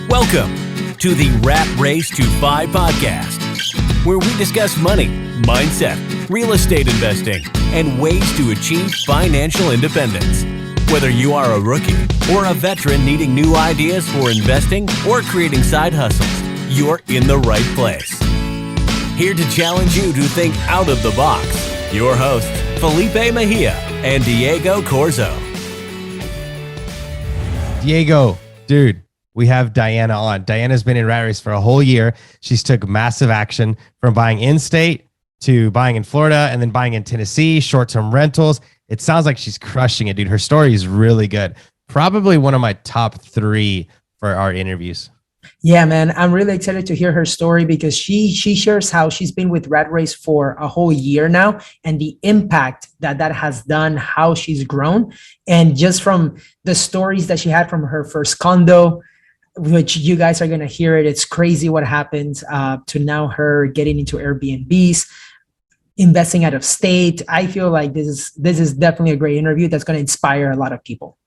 Welcome to the Rat Race to 5 podcast, where we discuss money, mindset, real estate investing, and ways to achieve financial independence. Whether you are a rookie or a veteran needing new ideas for investing or creating side hustles, you're in the right place. Here to challenge you to think out of the box, your hosts, Felipe Mejia and Diego Corzo. Diego, dude, we have Diana on. Diana's been in Rat Race for a whole year. She's took massive action from buying in-state to buying in Florida and then buying in Tennessee, short-term rentals. It sounds like she's crushing it, dude. Her story is really good. Probably one of my top 3 for our interviews. Yeah, man, I'm really excited to hear her story because she shares how she's been with Rat Race for a whole year now and the impact that has done, how she's grown. And just from the stories that she had from her first condo, which you guys are going to hear it. It's crazy what happened to now her getting into AirBNBs, investing out of state. I feel like this is definitely a great interview that's going to inspire a lot of people.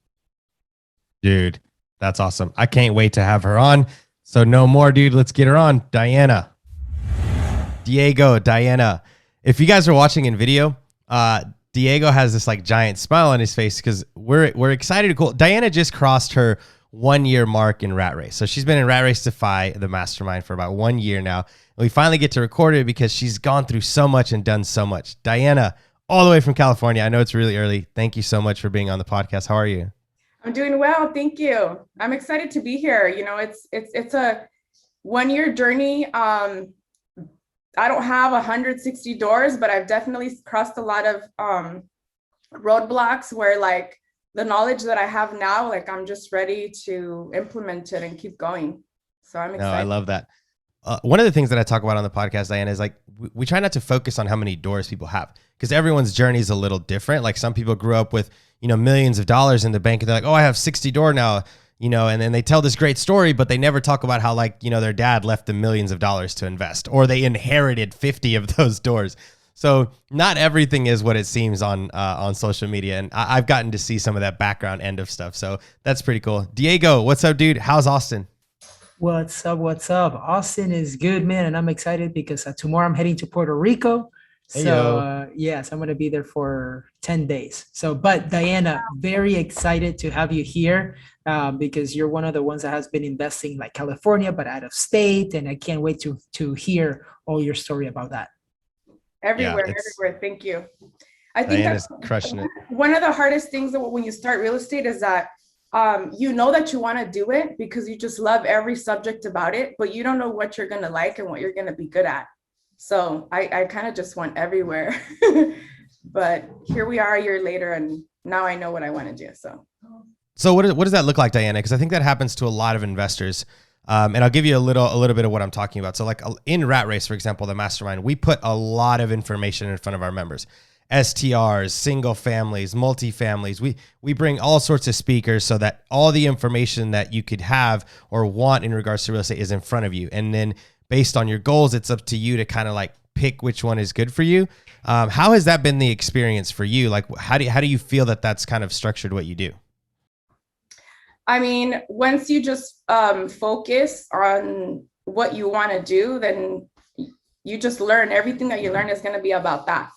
Dude, that's awesome. I can't wait to have her on. So no more, dude. Let's get her on. Diana. Diego, Diana. If you guys are watching in video, Diego has this like giant smile on his face because we're excited to cool. Diana just crossed her 1-year mark in Rat Race. So she's been in Rat Race Defy, the mastermind, for about 1 year now. And we finally get to record it because she's gone through so much and done so much. Diana, all the way from California. I know it's really early. Thank you so much for being on the podcast. How are you? I'm doing well. Thank you. I'm excited to be here. You know, it's a 1-year journey. I don't have 160 doors, but I've definitely crossed a lot of roadblocks where like the knowledge that I have now, like I'm just ready to implement it and keep going. So I'm excited. No, I love that. One of the things that I talk about on the podcast, Diana, is like we try not to focus on how many doors people have because everyone's journey is a little different. Like some people grew up with, millions of dollars in the bank and they're like, oh, I have 60 door now, and then they tell this great story, but they never talk about how like, their dad left them millions of dollars to invest or they inherited 50 of those doors. So not everything is what it seems on social media. And I've gotten to see some of that background end of stuff. So that's pretty cool. Diego, what's up, dude? How's Austin? What's up? Austin is good, man. And I'm excited because tomorrow I'm heading to Puerto Rico. So yes, I'm going to be there for 10 days. So, but Diana, very excited to have you here because you're one of the ones that has been investing like California, but out of state. And I can't wait to hear all your story about that. Everywhere. Thank you. I think Diana's crushing it. One of the hardest things that when you start real estate is that you know that you want to do it because you just love every subject about it, but you don't know what you're going to like and what you're going to be good at. So I kind of just went everywhere, but here we are a year later and now I know what I want to do. So what does that look like, Diana? Because I think that happens to a lot of investors. And I'll give you a little bit of what I'm talking about. So like in Rat Race, for example, the mastermind, we put a lot of information in front of our members. STRs, single families, multifamilies. We bring all sorts of speakers so that all the information that you could have or want in regards to real estate is in front of you. And then based on your goals, it's up to you to kind of like pick which one is good for you. How has that been the experience for you? Like, how do you feel that that's kind of structured what you do? I mean, once you just focus on what you want to do, then you just learn. Everything that you learn is going to be about that.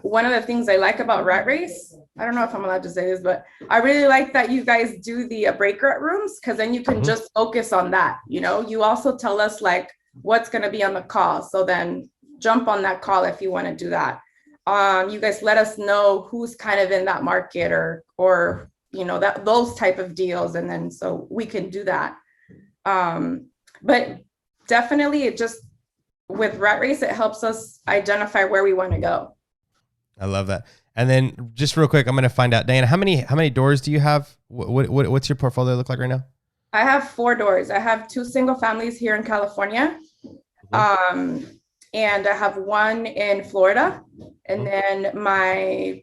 One of the things I like about Rat Race, I don't know if I'm allowed to say this, but I really like that you guys do the breakout rooms because then you can just focus on that. You also tell us like what's going to be on the call. So then jump on that call if you want to do that. You guys let us know who's kind of in that market or that those type of deals. And then so we can do that. But definitely it just, with Rat Race, it helps us identify where we want to go. I love that. And then just real quick, I'm going to find out, Diana, how many doors do you have? What's your portfolio look like right now? I have 4 doors. I have 2 single families here in California. And I have 1 in Florida. And then my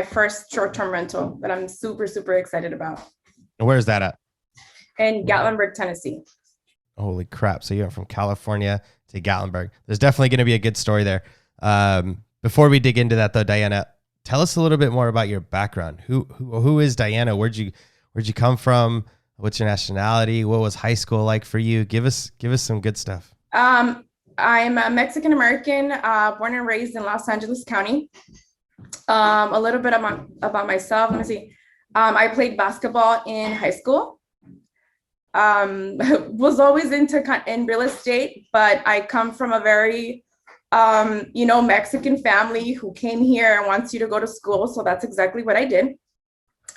first short-term rental that I'm super, super excited about. And where's that at? In Gatlinburg, Tennessee. Holy crap. So you went from California to Gatlinburg. There's definitely going to be a good story there. Before we dig into that though, Diana, tell us a little bit more about your background. Who is Diana? Where'd you come from? What's your nationality? What was high school like for you? Give us some good stuff. I'm a Mexican American, born and raised in Los Angeles County. A little bit about myself. Let me see. I played basketball in high school. Was always in real estate, but I come from a very Mexican family who came here and wants you to go to school. So that's exactly what I did.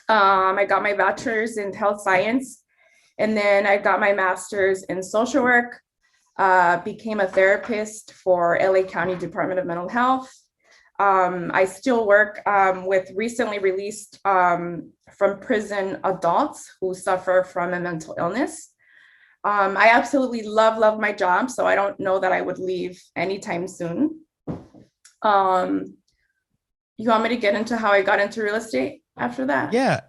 I got my bachelor's in health science, and then I got my master's in social work, became a therapist for LA County Department of Mental Health. I still work with recently released from prison adults who suffer from a mental illness. I absolutely love my job, so I don't know that I would leave anytime soon. You want me to get into how I got into real estate after that? Yeah.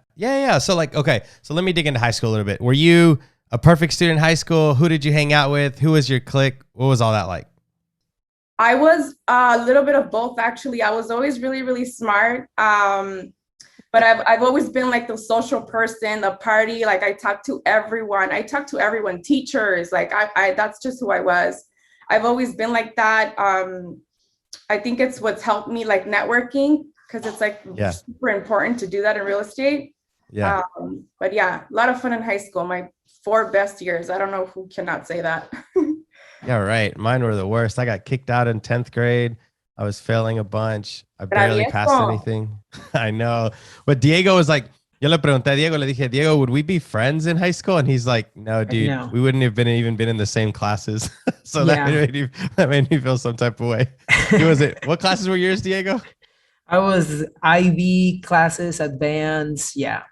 So okay. So let me dig into high school a little bit. Were you a perfect student in high school? Who did you hang out with? Who was your clique? What was all that like? I was a little bit of both, actually. I was always really, really smart. But I've always been like the social person, the party. Like I talk to everyone. Teachers. Like I that's just who I was. I've always been like that. I think it's what's helped me like networking, because it's like super important to do that in real estate. Yeah. But yeah, a lot of fun in high school. My 4 best years. I don't know who cannot say that. Yeah, right. Mine were the worst. I got kicked out in 10th grade. I was failing a bunch. I barely passed anything. I know. But Diego was like, yo le pregunté a Diego, le dije, Diego, would we be friends in high school? And he's like, no, dude, No. we wouldn't have even been in the same classes. So that made me feel some type of way. Who was it? What classes were yours, Diego? I was IB classes, advanced. Yeah.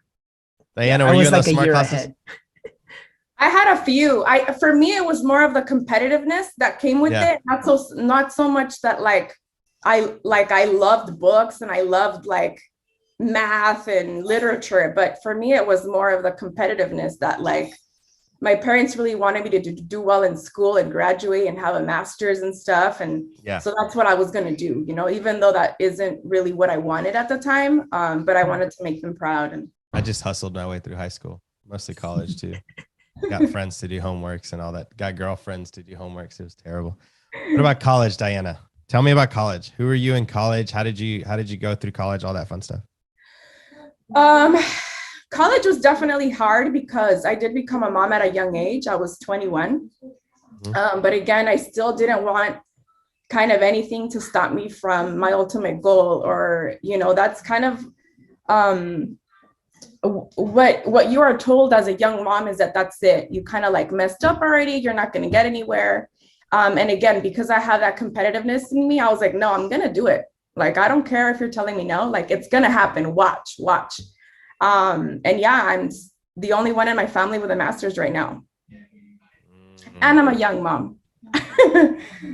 Diana, I were you was in like those a smart year classes? ahead. I had a few. For me, it was more of the competitiveness that came with it. Not so much that I loved books and I loved like math and literature, but for me, it was more of the competitiveness that like my parents really wanted me to do well in school and graduate and have a master's and stuff. And so that's what I was going to do, even though that isn't really what I wanted at the time. But I wanted to make them proud. And I just hustled my way through high school, mostly college too. Got friends to do homeworks and all that. Got girlfriends to do homeworks. It was terrible. What about college, Diana? Tell me about college. Who were you in college? How did you go through college? All that fun stuff. College was definitely hard because I did become a mom at a young age. I was 21. But again, I still didn't want kind of anything to stop me from my ultimate goal, or, that's kind of what you are told as a young mom is that's it. You kind of like messed up already. You're not going to get anywhere. And again, because I have that competitiveness in me, I was like, no, I'm going to do it. Like, I don't care if you're telling me no, like it's going to happen. Watch. And yeah, I'm the only one in my family with a master's right now. And I'm a young mom.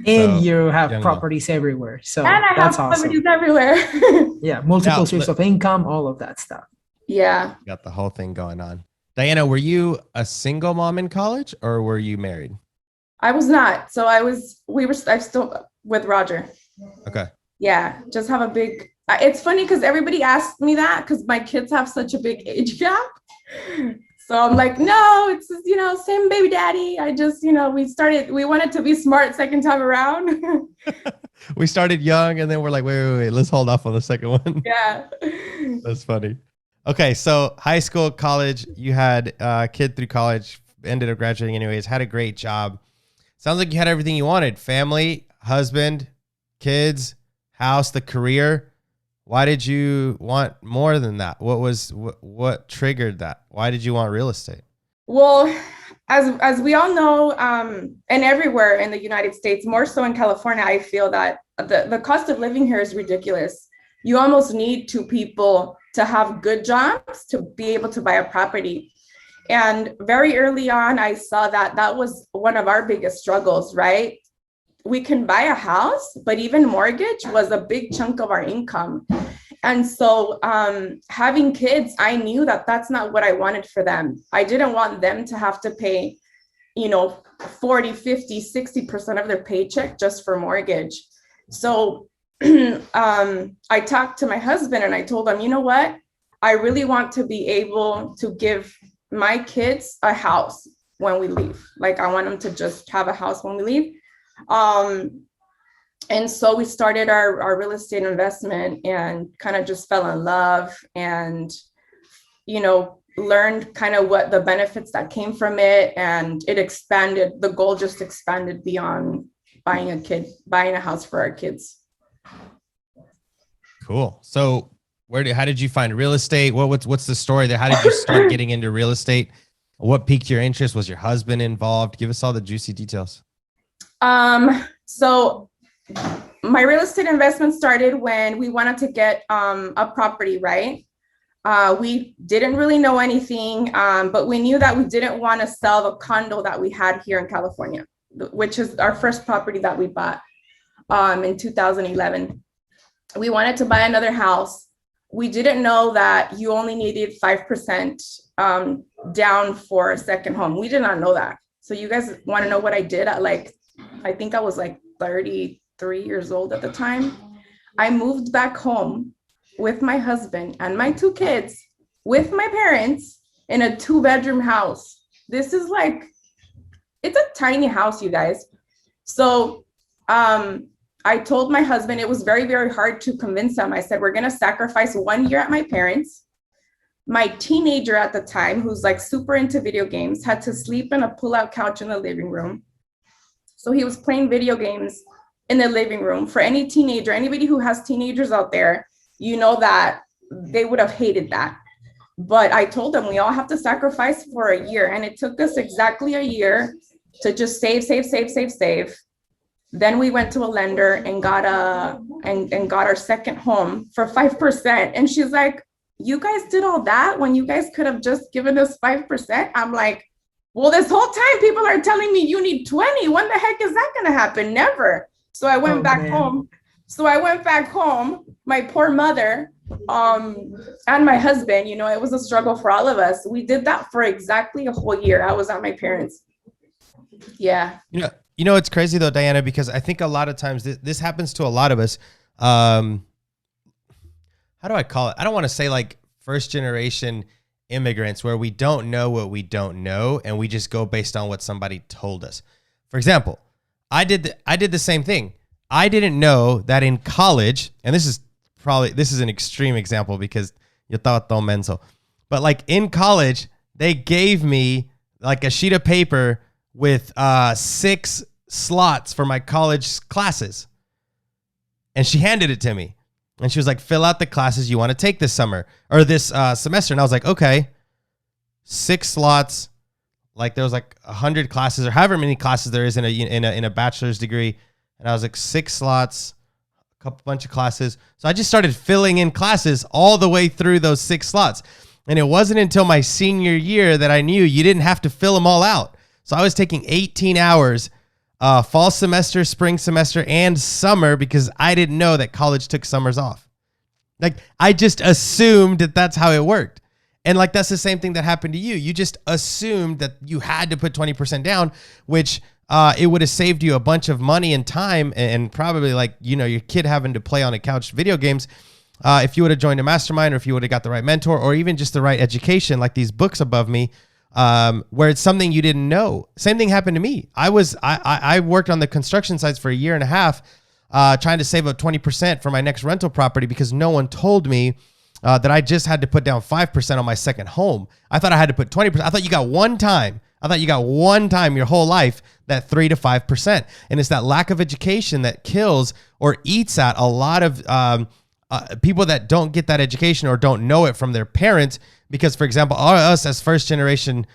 And you have properties everywhere. So and I that's have awesome. properties everywhere. Yeah. Multiple sources of income, all of that stuff. Yeah. Got the whole thing going on. Diana, were you a single mom in college or were you married? I was not. So I'm still with Roger. Okay. Yeah. Just have a big, it's funny because everybody asks me that because my kids have such a big age gap. So I'm like, no, it's, same baby daddy. I just, we wanted to be smart second time around. We started young and then we're like, wait, let's hold off on the second one. Yeah. That's funny. Okay. So high school, college, you had a kid through college, ended up graduating anyways, had a great job. Sounds like you had everything you wanted: family, husband, kids, house, the career. Why did you want more than that? What triggered that? Why did you want real estate? Well, as we all know, and everywhere in the United States, more so in California, I feel that the cost of living here is ridiculous. You almost need 2 people to have good jobs to be able to buy a property. And very early on, I saw that was one of our biggest struggles, right? We can buy a house, but even mortgage was a big chunk of our income. And so having kids, I knew that's not what I wanted for them. I didn't want them to have to pay, 40, 50, 60% of their paycheck just for mortgage. So I talked to my husband and I told him, you know what? I really want to be able to give my kids a house when we leave. Like, I want them to just have a house when we leave. And so we started our real estate investment and kind of just fell in love and, you know, learned kind of what the benefits that came from it. And it expanded, the goal just expanded beyond buying a house for our kids. Cool. So how did you find real estate? What's the story there? How did you start getting into real estate? What piqued your interest? Was your husband involved? Give us all the juicy details. So my real estate investment started when we wanted to get a property, right? We didn't really know anything, but we knew that we didn't want to sell the condo that we had here in California, which is our first property that we bought in 2011. We wanted to buy another house. We didn't know that you only needed 5% down for a second home. We did not know that. So you guys want to know what I did at I think I was 33 years old at the time. I moved back home with my husband and my 2 kids with my parents in a 2-bedroom house. This is it's a tiny house, you guys. So I told my husband, it was very, very hard to convince him. I said, we're going to sacrifice 1 year at my parents'. My teenager at the time, who's super into video games, had to sleep in a pull-out couch in the living room. So he was playing video games in the living room. For any teenager, anybody who has teenagers out there, you know that they would have hated that. But I told them we all have to sacrifice for a year. And it took us exactly a year to just save. Then we went to a lender and got our second home for 5%. And she's like, you guys did all that when you guys could have just given us 5%? I'm like, well, this whole time people are telling me you need 20. When the heck is that going to happen? Never. So I went back home. My poor mother and my husband, it was a struggle for all of us. We did that for exactly a whole year. I was at my parents'. Yeah. You know, it's crazy though, Diana, because I think a lot of times this happens to a lot of us. How do I call it? I don't want to say first generation immigrants where we don't know what we don't know and we just go based on what somebody told us. For example, I did the same thing. I didn't know that in college, and this is an extreme example because yo estaba todo menso, but in college, they gave me a sheet of paper with 6 slots for my college classes. And she handed it to me. And she was like, fill out the classes you want to take this summer or this semester. And I was like, okay, 6 slots. There was 100 classes or however many classes there is in a bachelor's degree. And I was like, 6 slots, bunch of classes. So I just started filling in classes all the way through those 6 slots. And it wasn't until my senior year that I knew you didn't have to fill them all out. So I was taking 18 hours, fall semester, spring semester, and summer because I didn't know that college took summers off. I just assumed that that's how it worked. And that's the same thing that happened to you. You just assumed that you had to put 20% down, which it would have saved you a bunch of money and time and probably your kid having to play on a couch video games. If you would have joined a mastermind or if you would have got the right mentor or even just the right education, like these books above me, where it's something you didn't know. Same thing happened to me. I worked on the construction sites for a year and a half, trying to save up 20% for my next rental property because no one told me that I just had to put down 5% on my second home. I thought I had to put 20%. I thought you got one time. Your whole life, that 3 to 5%. And it's that lack of education that kills or eats at a lot of people that don't get that education or don't know it from their parents. Because, for example, us as first generation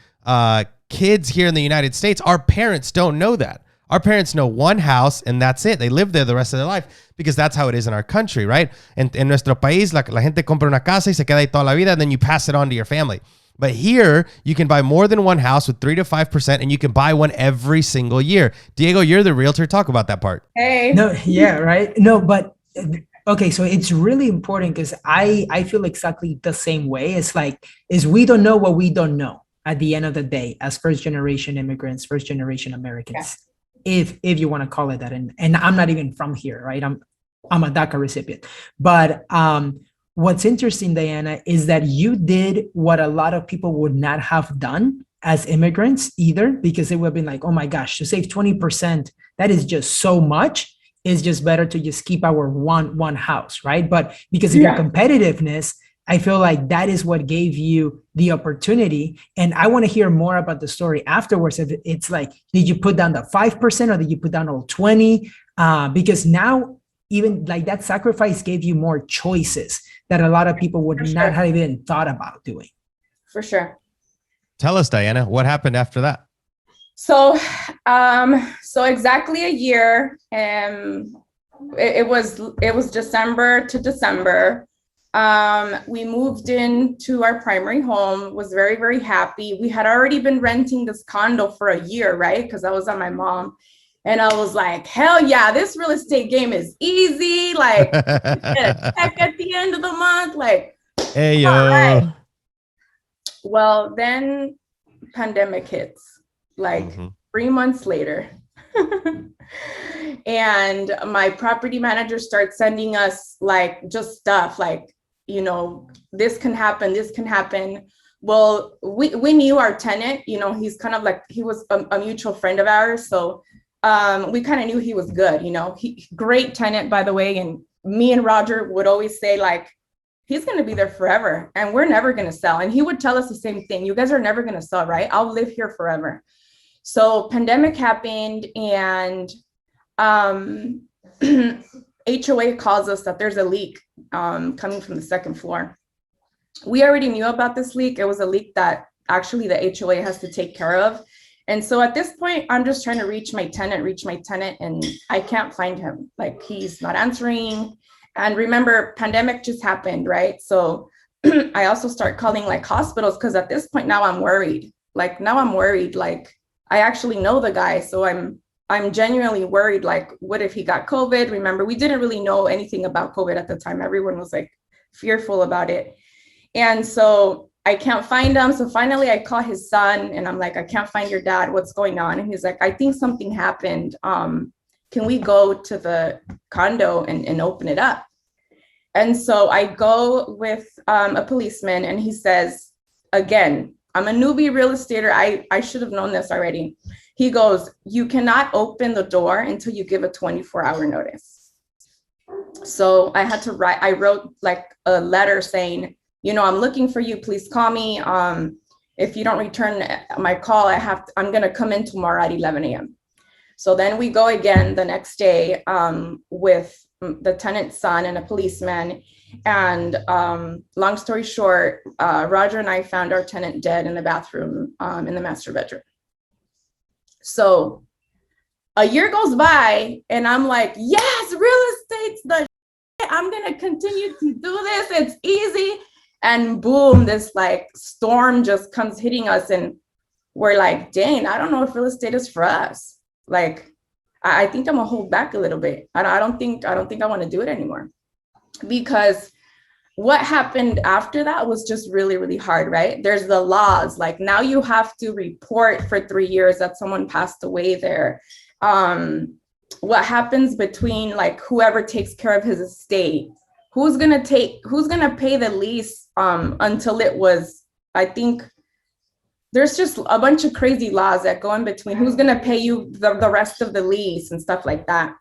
kids here in the United States, our parents don't know that. Our parents know one house and that's it. They live there the rest of their life because that's how it is in our country, right? En nuestro país, la gente compra una casa y se queda ahí toda la vida, and then you pass it on to your family. But here, you can buy more than one house with 3 to 5%, and you can buy one every single year. Diego, you're the realtor. Talk about that part. Hey. No, yeah, right. No, but okay, so it's really important because I feel exactly the same way. It's is we don't know what we don't know at the end of the day as first generation immigrants, first generation Americans, if you want to call it that. And I'm not even from here, right? I'm a DACA recipient, but what's interesting, Diana, is that you did what a lot of people would not have done as immigrants either, because they would have been like, oh my gosh, to save 20%, that is just so much. It's just better to just keep our one house, right? But because of your competitiveness, I feel like that is what gave you the opportunity. And I want to hear more about the story afterwards. If it's like, did you put down the 5% or did you put down all 20? Because now even like that sacrifice gave you more choices that a lot of people would not have even thought about doing. For sure. Tell us, Diana, what happened after that? So exactly a year, it was December to December. We moved into our primary home, was very, very happy. We had already been renting this condo for a year, right? Because I was at my mom. And I was like, hell yeah, this real estate game is easy. Like, get a check at the end of the month. Like, hey, yo. Right. Well, then pandemic hits, like 3 months later. And my property manager starts sending us like just stuff like, you know, this can happen, this can happen. Well, we knew our tenant, you know, he's kind of like, he was a mutual friend of ours. So we kind of knew he was good, you know, great tenant, by the way. And me and Roger would always say like, he's going to be there forever and we're never going to sell. And he would tell us the same thing. You guys are never going to sell, right? I'll live here forever. So pandemic happened and HOA calls us that there's a leak coming from the second floor. We already knew about this leak. It was a leak that actually the HOA has to take care of. And so at this point, I'm just trying to reach my tenant, and I can't find him. Like, he's not answering. And remember, pandemic just happened, right? So I also start calling like hospitals because at this point now I'm worried. Like, I actually know the guy. So I'm genuinely worried. Like, what if he got COVID? Remember, we didn't really know anything about COVID at the time. Everyone was like fearful about it. And so I can't find him. So finally I call his son and I'm like, I can't find your dad. What's going on? And he's like, I think something happened. Can we go to the condo and open it up? And so I go with a policeman and he says, again, I'm a newbie real estater. I should have known this already. He goes, you cannot open the door until you give a 24-hour notice. So I had to I wrote like a letter saying, you know, I'm looking for you, please call me. If you don't return my call, I'm gonna come in tomorrow at 11 a.m. So then we go again the next day with the tenant's son and a policeman. And long story short, Roger and I found our tenant dead in the bathroom in the master bedroom. So a year goes by and I'm like, yes, real estate's the shit. I'm gonna continue to do this. It's easy. And boom, this like storm just comes hitting us and we're like, dang, I don't know if real estate is for us. Like, I think I'm gonna hold back a little bit. I don't think I want to do it anymore, because what happened after that was just really, really hard, right? There's the laws, like now you have to report for 3 years that someone passed away there. What happens between like whoever takes care of his estate, who's gonna pay the lease until it was, I think, there's just a bunch of crazy laws that go in between who's going to pay you the rest of the lease and stuff like that.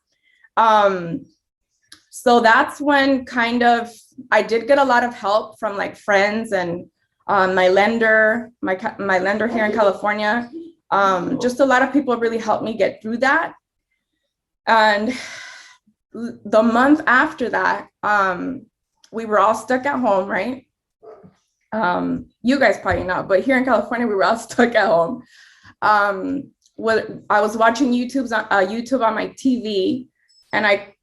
So that's when kind of I did get a lot of help from like friends and my lender here in California. Just a lot of people really helped me get through that. And the month after that, we were all stuck at home, right? You guys probably not, but here in California, we were all stuck at home. I was watching YouTube on my TV, and I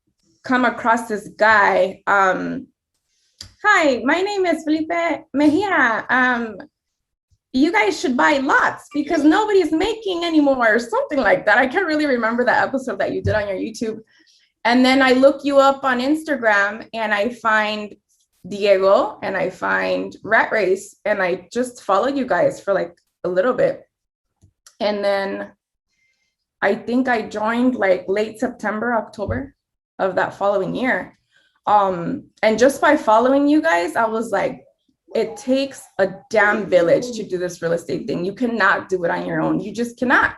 come across this guy. Hi, my name is Felipe Mejia. You guys should buy lots because nobody's making anymore, or something like that. I can't really remember the episode that you did on your YouTube. And then I look you up on Instagram, and I find Diego and I find Rat Race, and I just followed you guys for like a little bit. And then I think I joined like late September, October of that following year. And just by following you guys, I was like, it takes a damn village to do this real estate thing. You cannot do it on your own. You just cannot.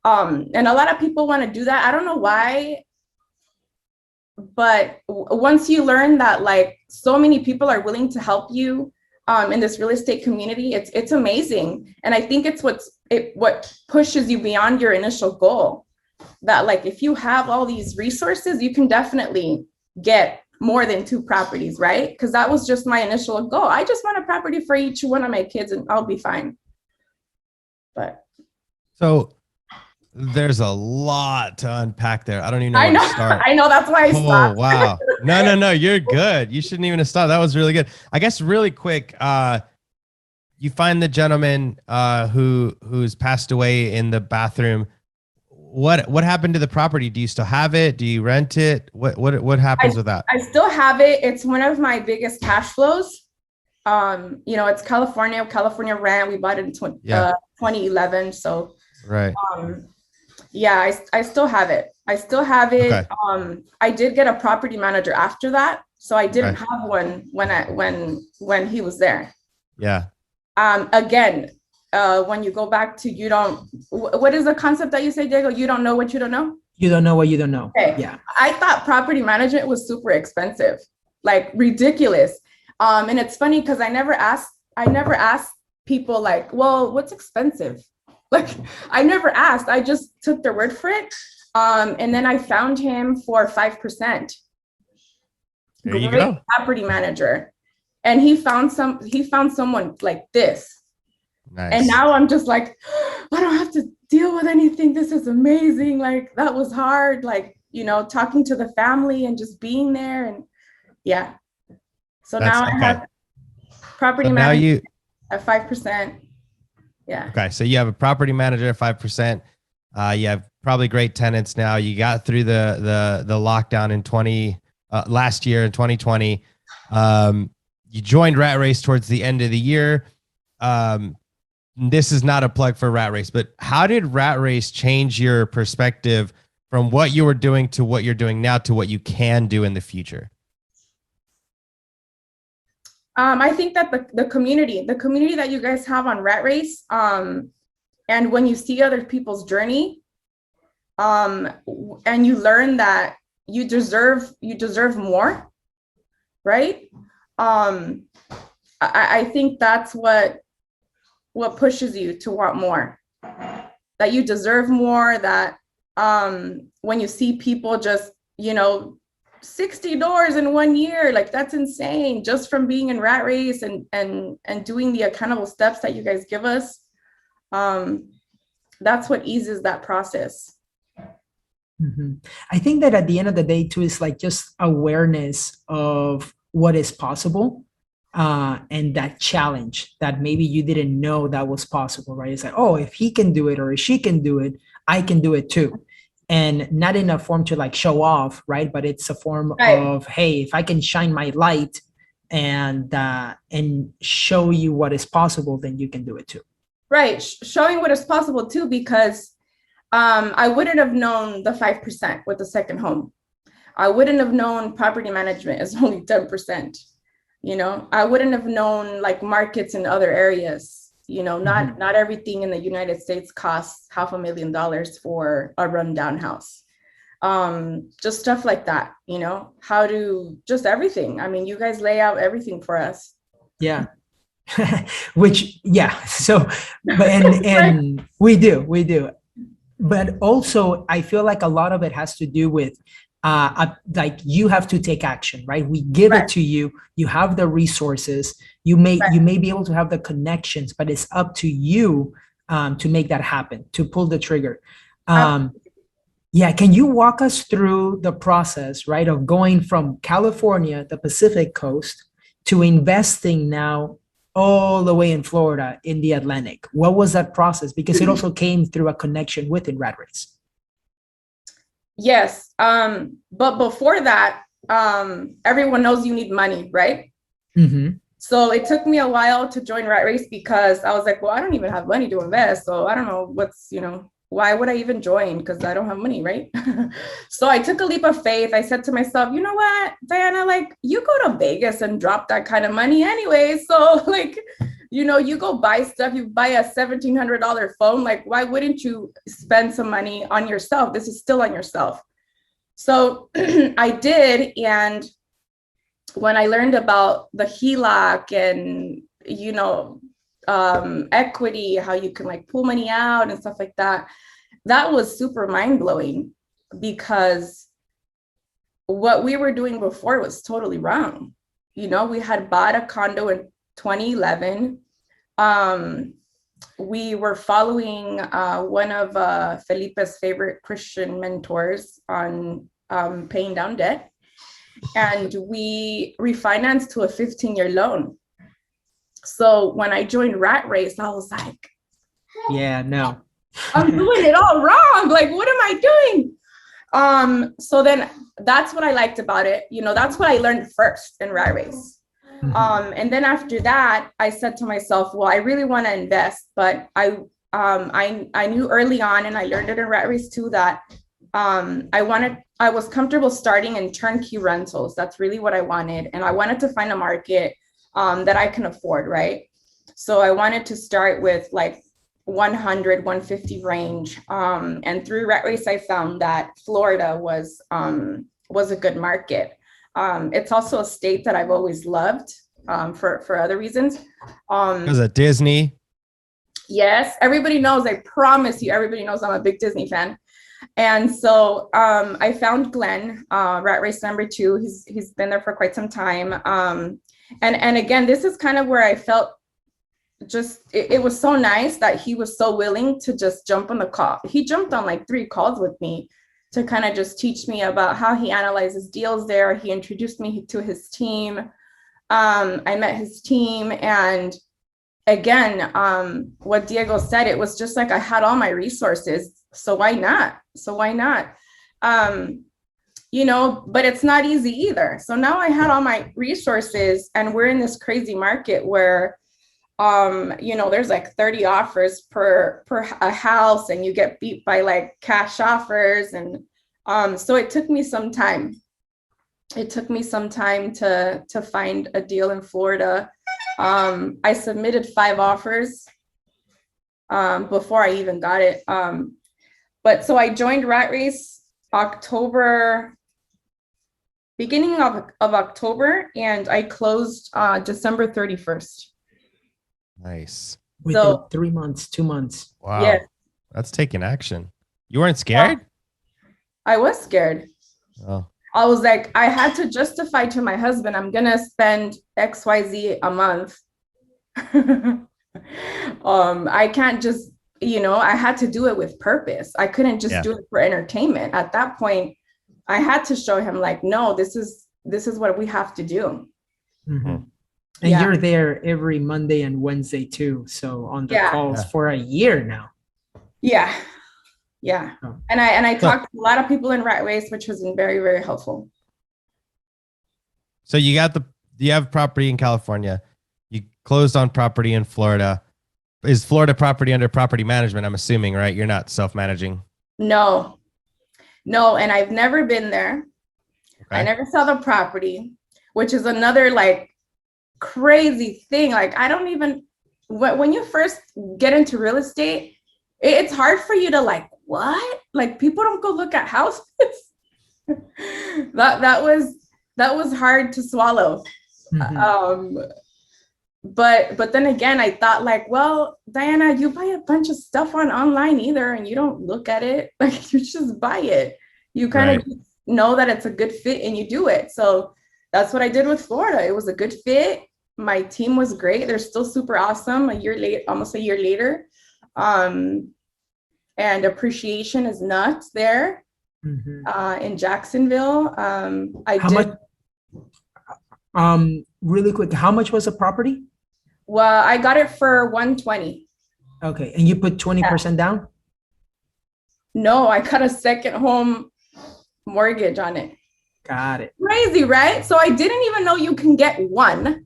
And a lot of people want to do that. I don't know why, but once you learn that like so many people are willing to help you in this real estate community, it's amazing. And I think it's what pushes you beyond your initial goal. That like if you have all these resources, you can definitely get more than 2 properties, right? Because that was just my initial goal. I just want a property for each one of my kids and I'll be fine. But so there's a lot to unpack there. I don't even know where to start. I know, that's why I stopped. Oh, wow. No, you're good. You shouldn't even have stopped. That was really good. I guess really quick, you find the gentleman who's passed away in the bathroom. What happened to the property? Do you still have it? Do you rent it? What happens with that? I still have it. It's one of my biggest cash flows. It's California rent. We bought it in 2011. So right. Yeah, I still have it. Okay. I did get a property manager after that, so I didn't have one when he was there. Yeah. Again, when you go back to what is the concept that you say, Diego? You don't know what you don't know? You don't know what you don't know. Okay. Yeah. I thought property management was super expensive, like ridiculous. And it's funny because I never asked people like, well, what's expensive? Like I never asked, I just took their word for it. And then I found him for 5%. There you go. Property manager. And he found someone like this. Nice. And now I'm just like, I don't have to deal with anything. This is amazing. Like that was hard. Like, talking to the family and just being there. And yeah. So now I have property manager at 5%. Yeah. Okay. So you have a property manager at 5%. You have probably great tenants now. You got through the lockdown in last year in 2020. You joined Rat Race towards the end of the year. This is not a plug for Rat Race, but how did Rat Race change your perspective from what you were doing to what you're doing now to what you can do in the future? I think that the community that you guys have on Rat Race, and when you see other people's journey, and you learn that you deserve more, right? I think that's what pushes you to want more, that you deserve more, that when you see people just, 60 doors in 1 year, like that's insane, just from being in Rat Race and doing the accountable steps that you guys give us. That's what eases that process. Mm-hmm. I think that at the end of the day too, is like just awareness of what is possible, and that challenge that maybe you didn't know that was possible, right? It's like, oh, if he can do it or if she can do it, I can do it too. And not in a form to like show off, right? But it's a form of, hey, if I can shine my light and show you what is possible, then you can do it too. Right, showing what is possible too, because I wouldn't have known the 5% with the second home. I wouldn't have known property management is only 10%. I wouldn't have known like markets in other areas. Not everything in the United States costs $500,000 for a rundown house. Just stuff like that, how to just everything. I mean, you guys lay out everything for us. Yeah. Which, yeah. So, and we do. But also I feel like a lot of it has to do with, like you have to take action, right? We give it to you. You have the resources. You may be able to have the connections, but it's up to you to make that happen, to pull the trigger. Yeah, can you walk us through the process, right, of going from California, the Pacific coast, to investing now all the way in Florida in the Atlantic? What was that process? Because it also came through a connection within Rat Race. Yes. But before that, everyone knows you need money, right? Mm-hmm. So it took me a while to join Rat Race because I was like, well, I don't even have money to invest. So I don't know why would I even join? Because I don't have money, right? So I took a leap of faith. I said to myself, you know what, Diana, like you go to Vegas and drop that kind of money anyway. So like, you know, you go buy stuff, you buy a $1,700 phone. Like, why wouldn't you spend some money on yourself? This is still on yourself. So I did. And when I learned about the HELOC and, you know, equity, how you can like pull money out and stuff like that, that was super mind-blowing, because what we were doing before was totally wrong. You know, we had bought a condo in 2011. We were following one of Felipe's favorite Christian mentors on paying down debt, and we refinanced to a 15-year loan. So when I joined Rat Race, I was like, Yeah, no. I'm doing it all wrong. Like, what am I doing? So then that's what I liked about it. You know, that's what I learned first in Rat Race. And then after that, I said to myself, well, I really want to invest, but I knew early on, and I learned it in Rat Race too, that I was comfortable starting in turnkey rentals. That's really what I wanted. And I wanted to find a market that I can afford, right? So I wanted to start with like 100, 150 range. And through Rat Race, I found that Florida was a good market. It's also a state that I've always loved for other reasons. Because of Disney. Yes, everybody knows, I promise you, everybody knows I'm a big Disney fan. And so I found Glenn, Rat Race number 2. He's been there for quite some time. And again, this is kind of where I felt just, it was so nice that he was so willing to just jump on the call. He jumped on like 3 calls with me to kind of just teach me about how he analyzes deals there. He introduced me to his team. I met his team, and again, what Diego said, it was just like I had all my resources. So why not? You know, but it's not easy either. So now I had all my resources, and we're in this crazy market where, you know, there's like 30 offers per a house, and you get beat by like cash offers. And so it took me some time. To find a deal in Florida. I submitted 5 offers before I even got it. But so I joined Rat Race beginning of October, and I closed December 31st. Nice. Within 3 months, 2 months. Wow. Yeah. That's taking action. You weren't scared? I was scared. Oh. I was like, I had to justify to my husband, I'm going to spend XYZ a month. I can't just, you know, I had to do it with purpose. I couldn't just do it for entertainment. At that point, I had to show him like, no, this is what we have to do. Mm-hmm. And you're there every Monday and Wednesday too. So on the calls for a year now. Yeah. Yeah. Oh. And I talked to a lot of people in Rat Race, which has been very, very helpful. So you have property in California. You closed on property in Florida. Is Florida property under property management? I'm assuming, right? You're not self-managing. No. And I've never been there. Okay. I never saw the property, which is another like crazy thing. Like I don't even, when you first get into real estate, it's hard for you to like, what? Like people don't go look at houses. that was hard to swallow. Mm-hmm. But then again, I thought like, well, Diana, you buy a bunch of stuff online either, and you don't look at it. Like you just buy it. You kind of know that it's a good fit and you do it. So that's what I did with Florida. It was a good fit. My team was great. They're still super awesome. Almost a year later. And appreciation is nuts there. Mm-hmm. In Jacksonville. Really quick, how much was the property? Well, I got it for 120. Okay, and you put 20% down? No, I got a second home mortgage on it. Got it. Crazy, right? So I didn't even know you can get one,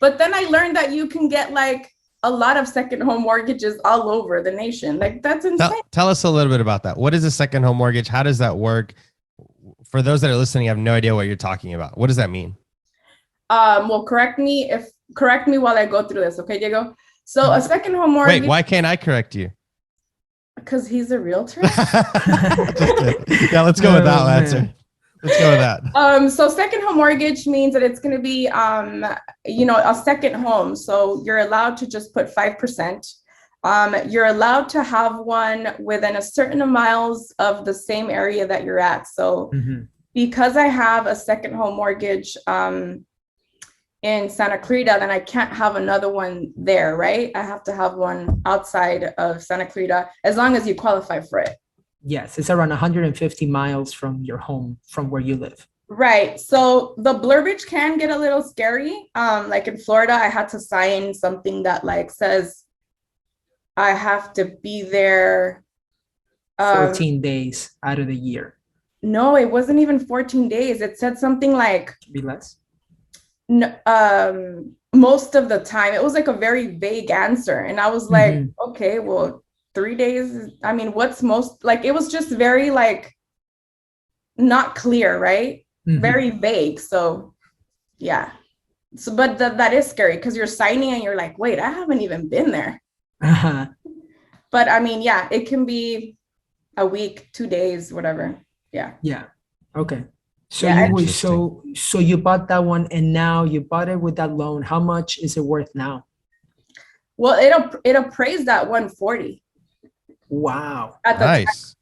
but then I learned that you can get like a lot of second home mortgages all over the nation. Like that's insane. Tell us a little bit about that. What is a second home mortgage? How does that work? For those that are listening, I have no idea what you're talking about. What does that mean? Well, correct me while I go through this, okay, Diego? So a second home mortgage. Wait, why can't I correct you? Because he's a realtor. Yeah, let's go with that answer. Let's go with that. So second home mortgage means that it's going to be, a second home. So you're allowed to just put 5%. You're allowed to have one within a certain miles of the same area that you're at. So because I have a second home mortgage in Santa Clarita, then I can't have another one there, right? I have to have one outside of Santa Clarita as long as you qualify for it. Yes, it's around 150 miles from your home, from where you live. Right. So the blurbage can get a little scary. Like in Florida, I had to sign something that like says I have to be there 14 days out of the year. No, it wasn't even 14 days. It said something like Be less. Most of the time. It was like a very vague answer. And I was like, okay, well, 3 days. I mean, what's most like, it was just very like not clear, right? Very vague. So yeah. So, but that is scary because you're signing and you're like, wait, I haven't even been there. But I mean, yeah, it can be a week, 2 days, whatever. Yeah. Yeah. Okay. So Yeah, so you bought that one and now you bought it with that loan. How much is it worth now? Well, it appraised at 140. Wow. At the Nice.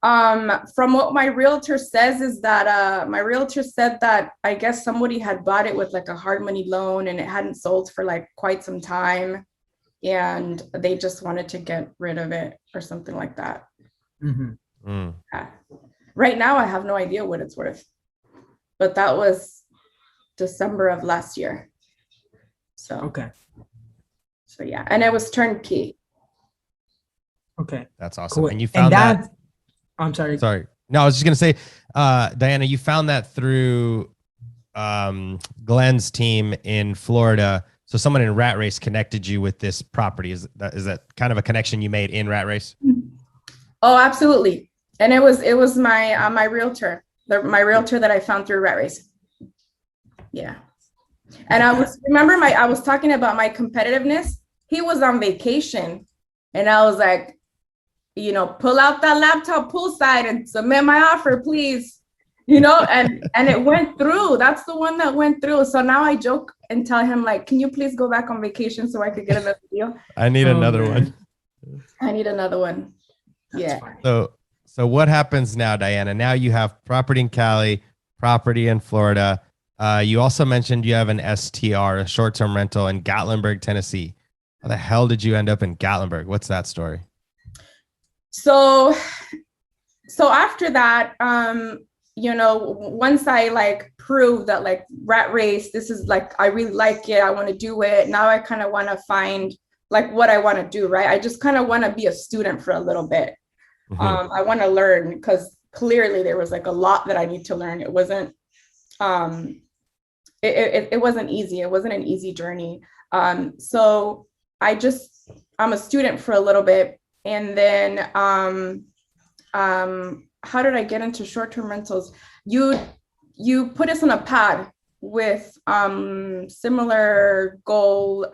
time. From what my realtor says is that my realtor said that I guess somebody had bought it with like a hard money loan and it hadn't sold for like quite some time and they just wanted to get rid of it or something like that. Yeah. Right now I have no idea what it's worth, but that was December of last year. So okay. So yeah, and it was turnkey. Okay, that's awesome. cool. And you found that. I'm sorry. Sorry. No, I was just gonna say, Diana, you found that through Glenn's team in Florida. So someone in Rat Race connected you with this property. Is that kind of a connection you made in Rat Race? Oh, absolutely. And it was my my realtor, my realtor that I found through Rat Race. Yeah. And I was talking about my competitiveness. He was on vacation and I was like, pull out that laptop poolside and submit my offer, please. And it went through. That's the one that went through. So now I joke and tell him like, can you please go back on vacation so I could get another deal? I need another one. I need another one. Yeah. So what happens now, Diana? Now you have property in Cali, property in Florida. You also mentioned you have an STR, a short-term rental in Gatlinburg, Tennessee. How the hell did you end up in Gatlinburg? What's that story? So after that, once I like proved that like Rat Race, this is like, I really like it. I want to do it. Now I kind of want to find like what I want to do, right? I just kind of want to be a student for a little bit. I want to learn because clearly there was like a lot that I need to learn. It wasn't, it wasn't easy. It wasn't an easy journey. So I'm a student for a little bit. And then, how did I get into short-term rentals? You put us on a pod with similar goal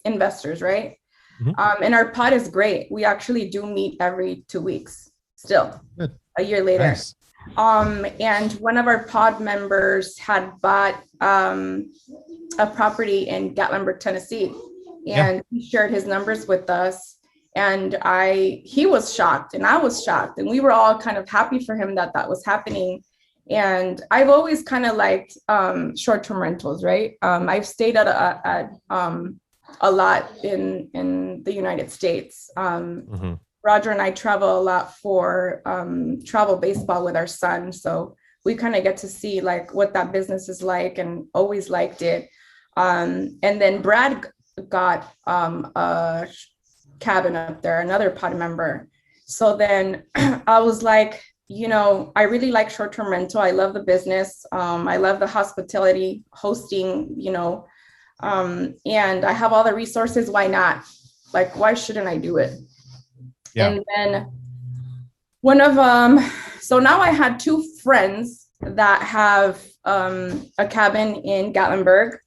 investors, right? And our pod is great. We actually do meet every 2 weeks still. Good. A year later. Nice. And one of our pod members had bought a property in Gatlinburg, Tennessee, and he shared his numbers with us. And he was shocked and I was shocked, and we were all kind of happy for him that was happening. And I've always kind of liked short-term rentals, right? I've stayed at a lot in the United States. Roger and I travel a lot for travel baseball with our son. So we kind of get to see like what that business is like, and always liked it. And then Brad got a cabin up there, another pod member. So then I was like, I really like short-term rental. I love the business. I love the hospitality, hosting, And I have all the resources. Why not? Like, why shouldn't I do it? Yeah. And then so now I had two friends that have a cabin in Gatlinburg.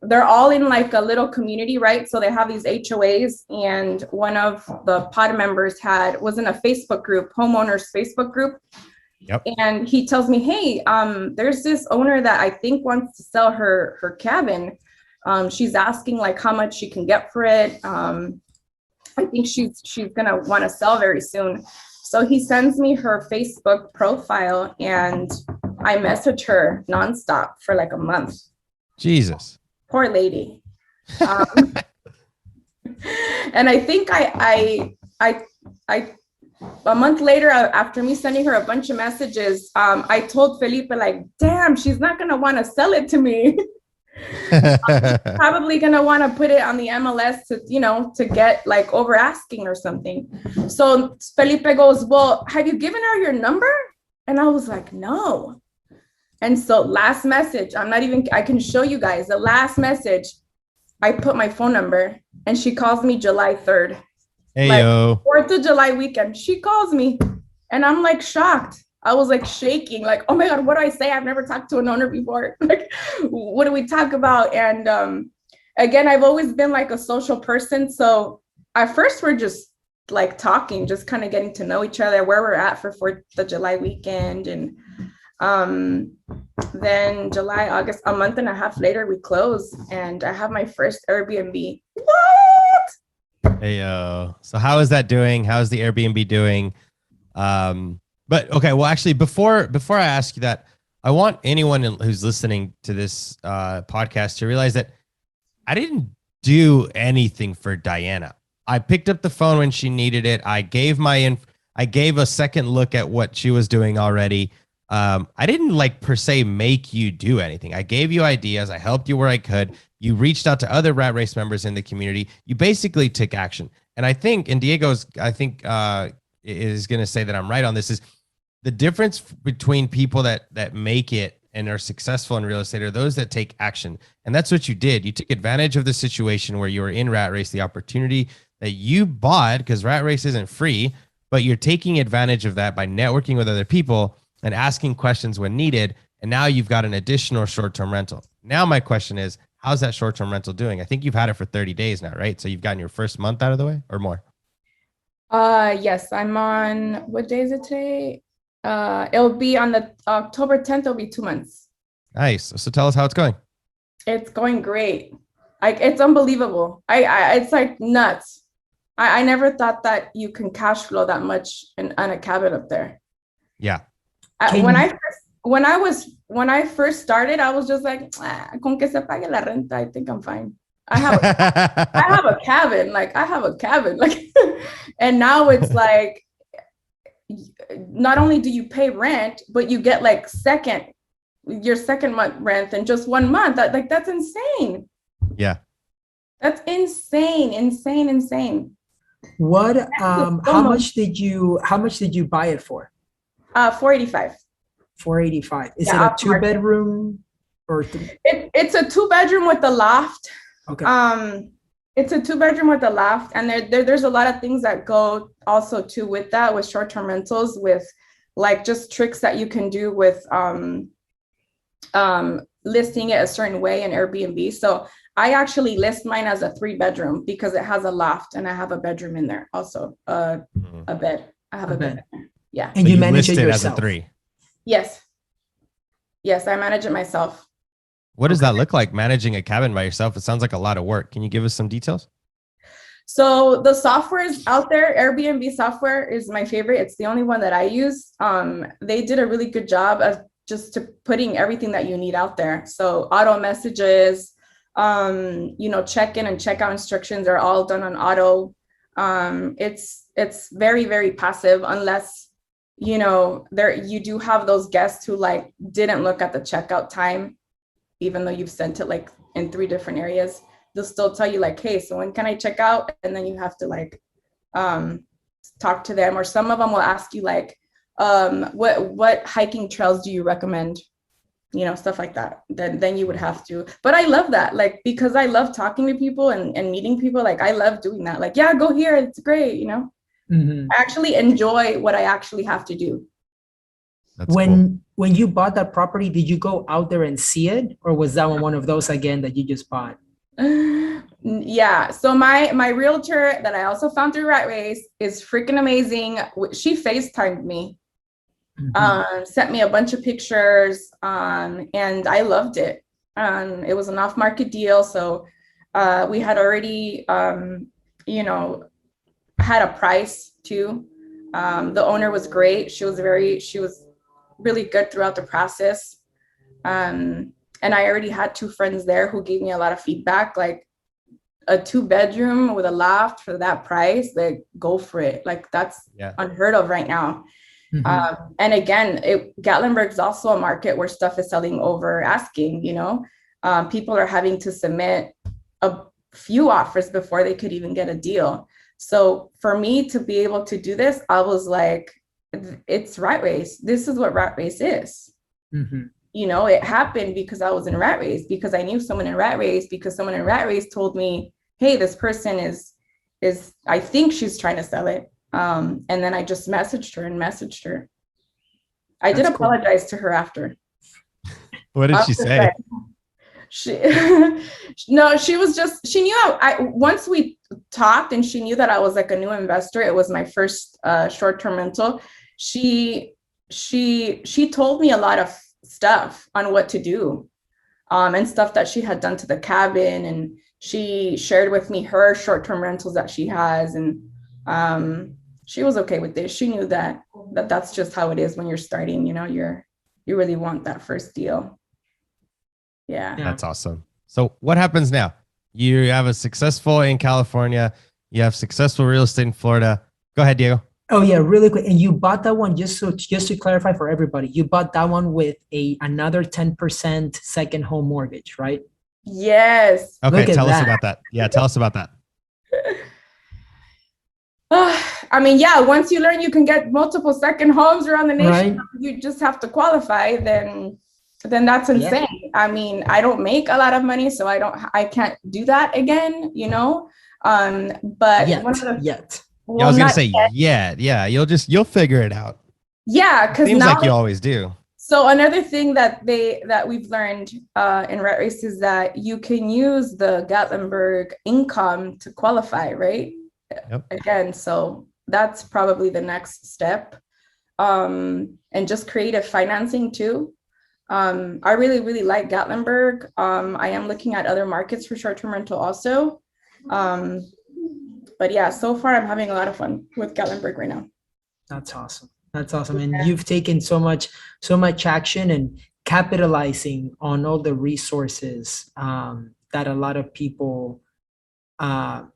They're all in like a little community, right? So they have these HOAs, and one of the pod members was in a Facebook group, homeowners Facebook group. Yep. And he tells me, hey, there's this owner that I think wants to sell her cabin. She's asking like how much she can get for it. I think she's gonna want to sell very soon. So he sends me her Facebook profile, and I message her nonstop for like a month. Jesus. Poor lady. And I think I a month later, after me sending her a bunch of messages, I told Felipe like, damn, she's not gonna want to sell it to me. Probably gonna want to put it on the MLS to get like over asking or something. So Felipe goes, well, have you given her your number? And I was like, no. And so last message, I can show you guys the last message. I put my phone number, and she calls me July 3rd. Hey, like, yo. 4th of July weekend. She calls me, and I'm like shocked. I was like shaking, like, oh my God, what do I say? I've never talked to an owner before. Like, what do we talk about? And again, I've always been like a social person. So at first we're just like talking, just kind of getting to know each other, where we're at for 4th of July weekend. And then July, August, a month and a half later, we close, and I have my first Airbnb. What? Hey, yo. So how is that doing? How's the Airbnb doing? But okay, well, actually, before I ask you that, I want anyone who's listening to this podcast to realize that I didn't do anything for Diana. I picked up the phone when she needed it. I gave a second look at what she was doing already. I didn't like per se make you do anything. I gave you ideas. I helped you where I could. You reached out to other Rat Race members in the community. You basically took action. And I think, and Diego's, is going to say that I'm right on this, is the difference between people that make it and are successful in real estate are those that take action. And that's what you did. You took advantage of the situation where you were in Rat Race, the opportunity that you bought, because Rat Race isn't free, but you're taking advantage of that by networking with other people and asking questions when needed. And now you've got an additional short-term rental. Now my question is, how's that short-term rental doing? I think you've had it for 30 days now, right? So you've gotten your first month out of the way or more? Yes, I'm on, what day is it today? It'll be on the October 10th, it'll be 2 months. Nice. So tell us how it's going. It's going great. Like, it's unbelievable. It's like nuts. I never thought that you can cash flow that much on a cabin up there. Yeah. When I first started, I was just like, con que se pague la renta, I think I'm fine. I have a cabin, like, and now it's like, not only do you pay rent, but you get like your second month rent in just 1 month. That's insane. Yeah. That's insane. What, how much did you buy it for? 485. 485. Is Yeah, it a 2-bedroom or it's a 2-bedroom with a loft. Okay. It's a 2-bedroom with a loft, and there's a lot of things that go also too with that, with short-term rentals, with like just tricks that you can do with listing it a certain way in Airbnb. So I actually list mine as a 3-bedroom because it has a loft, and I have a bedroom in there also, a bed. I have a bed in there. Yeah. And So you manage it list yourself? as a 3. Yes, I manage it myself. What does that look like, managing a cabin by yourself? It sounds like a lot of work. Can you give us some details? So the software is out there. Airbnb software is my favorite. It's the only one that I use. They did a really good job of just putting everything that you need out there. So auto messages, check-in and check-out instructions are all done on auto. It's very, very passive, unless, you do have those guests who like didn't look at the checkout time, even though you've sent it like in 3 different areas. They'll still tell you like, hey, so when can I check out? And then you have to like talk to them. Or some of them will ask you like, what hiking trails do you recommend? stuff like that. Then you would have to. But I love that, like, because I love talking to people and meeting people. Like, I love doing that. Like, yeah, go here. It's great. Mhm. I actually enjoy what I actually have to do. That's cool. When you bought that property, did you go out there and see it, or was that one of those again that you just bought? Yeah. So my realtor that I also found through Rat Race is freaking amazing. She FaceTimed me, sent me a bunch of pictures, and I loved it. It was an off-market deal, so we had already, had a price too. The owner was great. She was really good throughout the process. And I already had 2 friends there who gave me a lot of feedback, like a 2-bedroom with a loft for that price, like go for it. Like that's unheard of right now. And again, Gatlinburg is also a market where stuff is selling over asking, people are having to submit a few offers before they could even get a deal. So for me to be able to do this, I was like, it's Rat Race. This is what Rat Race is. It happened because I was in Rat Race, because I knew someone in Rat Race, because someone in Rat Race told me, hey, this person is I think she's trying to sell it. And then I just messaged her. I did apologize to her after. What did she say? No, she knew once we talked and she knew that I was like a new investor. It was my first short-term rental. She told me a lot of stuff on what to do, and stuff that she had done to the cabin, and she shared with me her short-term rentals that she has, and she was okay with this. She knew that that's just how it is when you're starting. You really want that first deal. Yeah. That's awesome. So what happens now? You have a successful in California. You have successful real estate in Florida. Go ahead, Diego. Oh yeah, really quick. And you bought that one, just to clarify for everybody, you bought that one with another 10% second home mortgage, right? Yes. Okay, tell us about that. Yeah, tell us about that. I mean, yeah, once you learn you can get multiple second homes around the nation, right? You just have to qualify, then that's insane. Yeah. I mean, I don't make a lot of money, so I can't do that again, but yet. Well, I was gonna say yet. Yeah, you'll figure it out. Yeah, because seems like you always do. So another thing that we've learned in Rat Race is that you can use the Gatlinburg income to qualify, right? Yep. Again, so that's probably the next step, and just creative financing too. I really, really like Gatlinburg. I am looking at other markets for short-term rental also. But yeah, so far I'm having a lot of fun with Gatlinburg right now. That's awesome. And you've taken so much action and capitalizing on all the resources that a lot of people have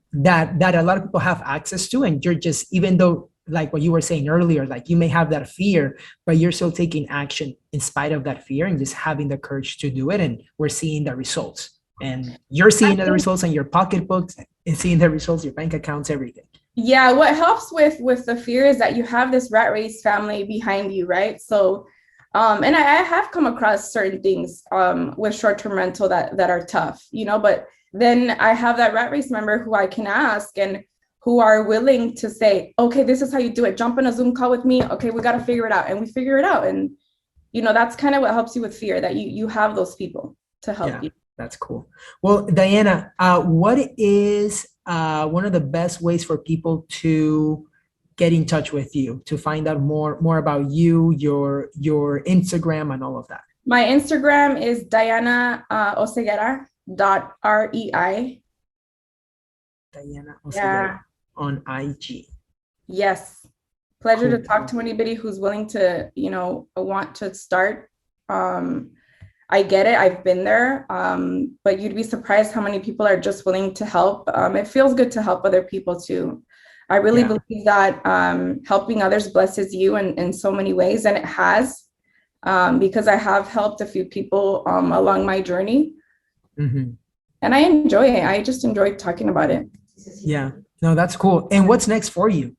access to. And you're just, even though, like what you were saying earlier, like you may have that fear, but you're still taking action in spite of that fear and just having the courage to do it. And we're seeing the results. And you're seeing the results on your pocketbooks and seeing the results, your bank accounts, everything. Yeah, what helps with the fear is that you have this Rat Race family behind you, right? So, and I have come across certain things with short-term rental that are tough, but then I have that Rat Race member who I can ask and who are willing to say, okay, this is how you do it. Jump on a Zoom call with me. Okay, we got to figure it out. And we figure it out. And, that's kind of what helps you with fear, that you have those people to help you. That's cool. Well, Diana, what is one of the best ways for people to get in touch with you, to find out more about you, your Instagram and all of that? My Instagram is Diana Oceguera.rei. Diana Oceguera on IG. Yes. Pleasure to talk to anybody who's willing to, want to start. I get it. I've been there, but you'd be surprised how many people are just willing to help. It feels good to help other people too. I really believe that helping others blesses you in so many ways, and it has, because I have helped a few people along my journey, and I enjoy it. I just enjoy talking about it. Yeah, no, that's cool. And what's next for you?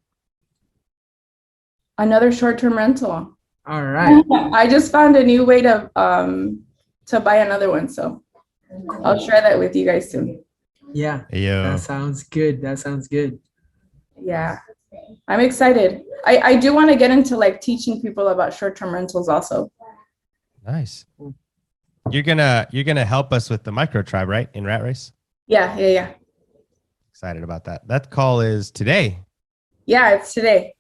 Another short-term rental. All right. I just found a new way to buy another one, so I'll share that with you guys soon. Yeah. Yo. That sounds good. That sounds good. Yeah, I'm excited. I do want to get into like teaching people about short-term rentals also. Nice. You're gonna help us with the micro tribe, right? In Rat Race. Yeah. Excited about that. That call is today. Yeah, it's today.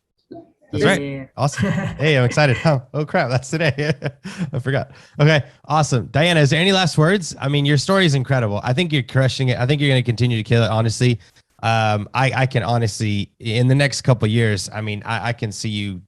That's right. Awesome. Hey, I'm excited. Oh crap, that's today. I forgot. Okay, awesome. Diana, is there any last words? I mean, your story is incredible. I think you're crushing it. I think you're going to continue to kill it. Honestly, I can honestly, in the next couple of years, I mean, I can see you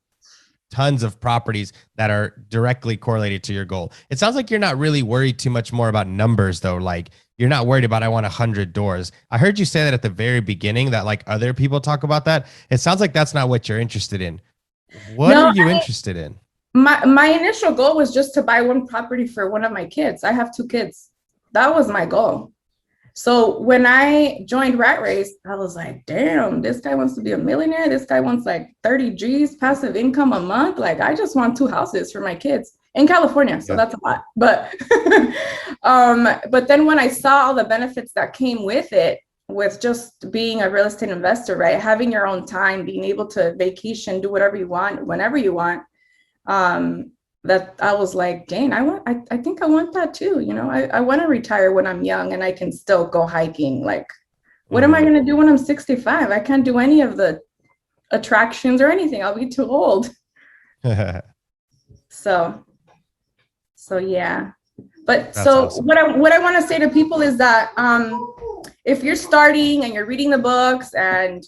tons of properties that are directly correlated to your goal. It sounds like you're not really worried too much more about numbers though. Like you're not worried about, I want 100 doors. I heard you say that at the very beginning that like other people talk about that. It sounds like that's not what you're interested in. What are you interested in? My initial goal was just to buy one property for one of my kids. I have 2 kids. That was my goal. So when I joined Rat Race, I was like, damn, this guy wants to be a millionaire. This guy wants like 30 G's passive income a month. Like, I just want 2 houses for my kids in California. So that's a lot. But, but then when I saw all the benefits that came with it, with just being a real estate investor, right? Having your own time, being able to vacation, do whatever you want, whenever you want. That I was like, dang, I think I want that too. You know, I want to retire when I'm young and I can still go hiking. Like, what am I going to do when I'm 65? I can't do any of the attractions or anything. I'll be too old. So yeah. But that's so awesome. What I want to say to people is that, if you're starting and you're reading the books and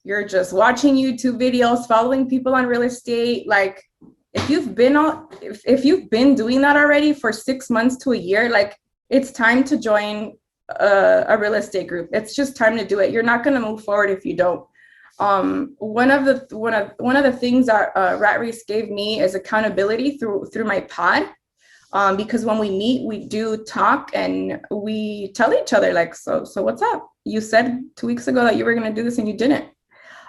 you're just watching YouTube videos, following people on real estate, like, if you've been doing that already for 6 months to a year, like it's time to join a real estate group. It's just time to do it. You're not going to move forward if you don't. One of the things that Rat Race gave me is accountability through my pod. Because when we meet, we do talk and we tell each other like, so what's up? You said 2 weeks ago that you were going to do this and you didn't.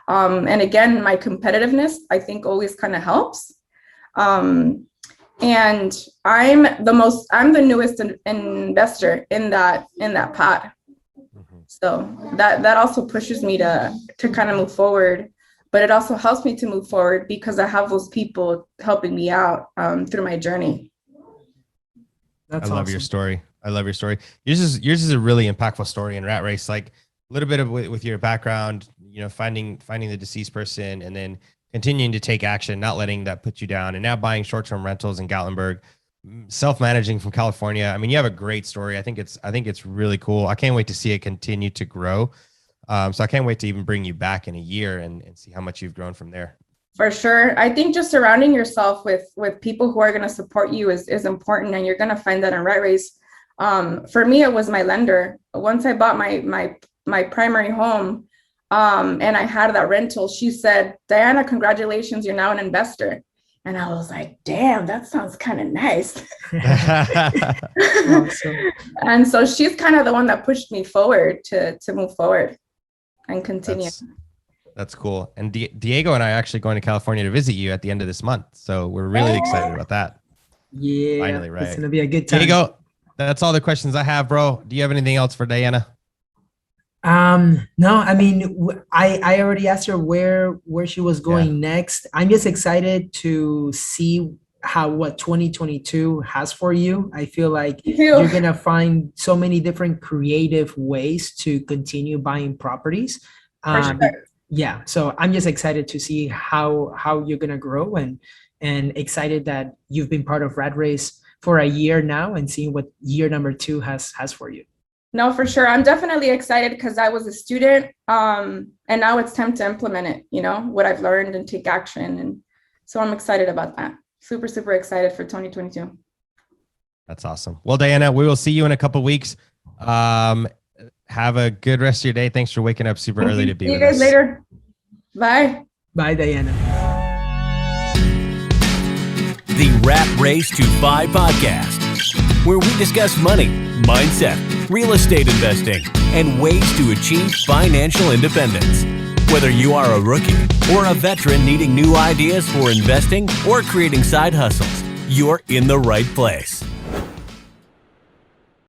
And again, my competitiveness, I think always kind of helps. And I'm the newest investor in that pod. So that also pushes me to kind of move forward, but it also helps me to move forward because I have those people helping me out through my journey. That's awesome. I love your story. Yours is a really impactful story in Rat Race. Like a little bit of with your background, you know, finding the deceased person and then continuing to take action, not letting that put you down, and now buying short-term rentals in Gatlinburg, self-managing from California. I mean, you have a great story. I think it's really cool. I can't wait to see it continue to grow. So I can't wait to even bring you back in a year and see how much you've grown from there. For sure. I think just surrounding yourself with people who are going to support you is important. And you're going to find that in Rat Race. For me, it was my lender. Once I bought my primary home and I had that rental, she said, Diana, congratulations, you're now an investor. And I was like, damn, that sounds kind of nice. Awesome. And so she's kind of the one that pushed me forward to move forward and continue. That's cool. And Diego and I are actually going to California to visit you at the end of this month. So we're really excited about that. Yeah. Finally, right. It's going to be a good time. Diego, that's all the questions I have, bro. Do you have anything else for Diana? No, I mean, I already asked her where she was going next. I'm just excited to see what 2022 has for you. I feel like you're going to find so many different creative ways to continue buying properties. Yeah. So I'm just excited to see how you're going to grow and excited that you've been part of Rat Race for a year now and seeing what year number 2 has for you. No, for sure. I'm definitely excited because I was a student and now it's time to implement it, you know, what I've learned and take action. And so I'm excited about that. Super, super excited for 2022. That's awesome. Well, Diana, we will see you in a couple of weeks. Have a good rest of your day. Thanks for waking up super early to be with us. See you guys later. Bye. Bye, Diana. The Rat Race to 5 podcast, where we discuss money, mindset, real estate investing, and ways to achieve financial independence. Whether you are a rookie or a veteran needing new ideas for investing or creating side hustles, you're in the right place.